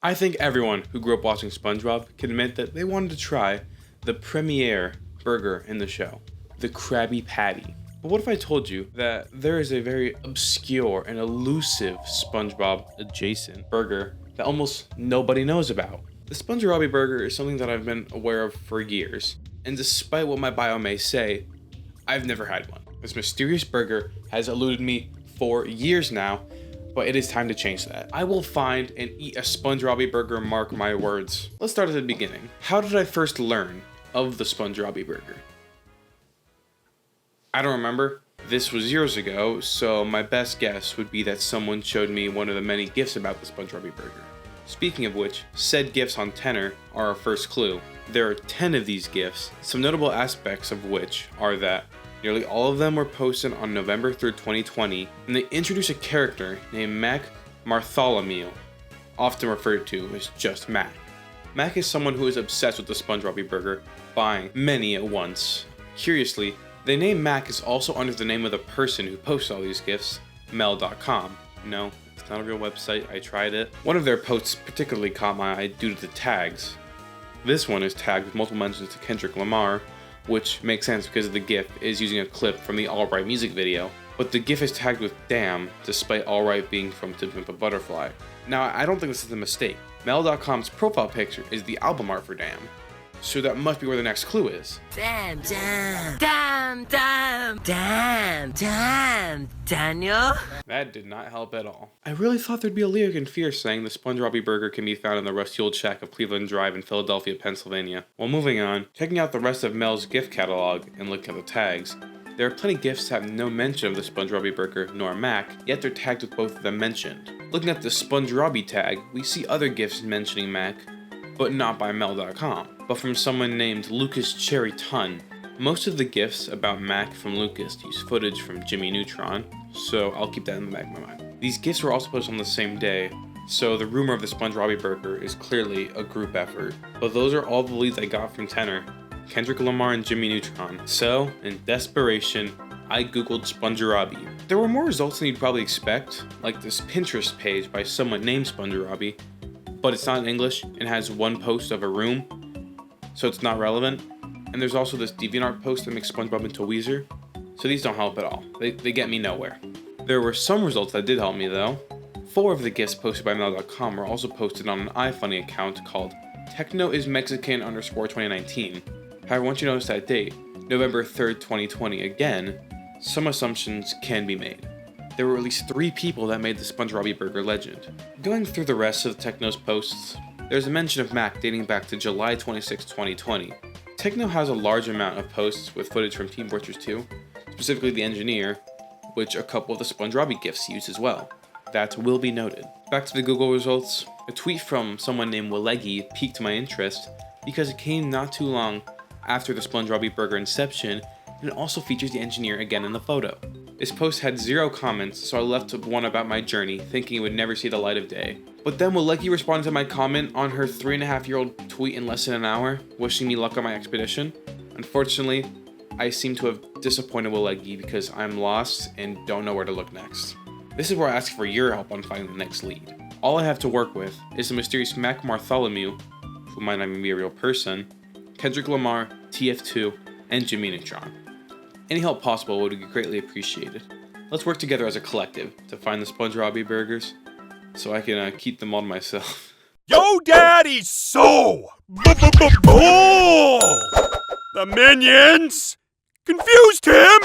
I think everyone who grew up watching SpongeBob can admit that they wanted to try the premiere burger in the show, the Krabby Patty. But what if I told you that there is a very obscure and elusive SpongeBob adjacent burger that almost nobody knows about? The Spongerobby burger is something that I've been aware of for years, and despite what my bio may say, I've never had one. This mysterious burger has eluded me for years now, but it is time to change that. I will find and eat a Spongerobby burger, mark my words. Let's start at the beginning. How did I first learn of the Spongerobby burger? I don't remember. This was years ago, so my best guess would be that someone showed me one of the many gifs about the Spongerobby burger. Speaking of which, said gifs on Tenor are our first clue. There are 10 of these gifs, some notable aspects of which are that nearly all of them were posted on November 3rd, 2020, and they introduce a character named Mac Bartholomew, often referred to as just Mac. Mac is someone who is obsessed with the Spongerobby burger, buying many at once. Curiously, the name Mac is also under the name of the person who posts all these gifs, Mel.com. No, it's not a real website, I tried it. One of their posts particularly caught my eye due to the tags. This one is tagged with multiple mentions to Kendrick Lamar, which makes sense because the GIF is using a clip from the All Right music video, but the GIF is tagged with damn, despite All Right being from To Pimp a Butterfly. Now, I don't think this is a mistake. Mel.com's profile picture is the album art for Damn, so that must be where the next clue is. Damn, Daniel? That did not help at all. I really thought there'd be a lyric in Fear saying the Spongerobby burger can be found in the rusty old shack of Cleveland Drive in Philadelphia, Pennsylvania. While moving on, checking out the rest of Mel's gift catalog and looking at the tags, there are plenty of gifts that have no mention of the Spongerobby burger nor Mac, yet they're tagged with both of them mentioned. Looking at the Spongerobby tag, we see other gifts mentioning Mac, but not by Mel.com, but from someone named Lucas Cherry Tun. Most of the gifs about Mac from Lucas use footage from Jimmy Neutron, so I'll keep that in the back of my mind. These gifs were also posted on the same day, so the rumor of the Spongerobby burger is clearly a group effort. But those are all the leads I got from Tenor, Kendrick Lamar and Jimmy Neutron. So, in desperation, I googled Spongerobby. There were more results than you'd probably expect, like this Pinterest page by someone named Spongerobby, but it's not in English and has one post of a room, so it's not relevant. And there's also this DeviantArt post that makes SpongeBob into Weezer, so these don't help at all. They get me nowhere. There were some results that did help me though. 4 of the gifs posted by Mel.com were also posted on an iFunny account called technoismexican_2019. However, once you notice that date, November 3rd, 2020 again, some assumptions can be made. There were at least 3 people that made the Spongerobby burger legend. Going through the rest of the Techno's posts, there's a mention of Mac dating back to July 26, 2020. Techno has a large amount of posts with footage from Team Fortress 2, specifically the engineer, which a couple of the Spongerobby gifs use as well. That will be noted. Back to the Google results, a tweet from someone named Walegi piqued my interest because it came not too long after the Spongerobby burger inception, and it also features the engineer again in the photo. This post had 0 comments, so I left one about my journey, thinking it would never see the light of day. But then Walegi responded to my comment on her 3.5-year-old tweet in less than an hour, wishing me luck on my expedition. Unfortunately, I seem to have disappointed Walegi because I'm lost and don't know where to look next. This is where I ask for your help on finding the next lead. All I have to work with is the mysterious Mac Bartholomew, who might not even be a real person, Kendrick Lamar, TF2, and Jimmy Neutron. Any help possible would be greatly appreciated. Let's work together as a collective to find the Spongerobby burgers, so I can keep them all to myself. Yo daddy's so bull! The minions confused him!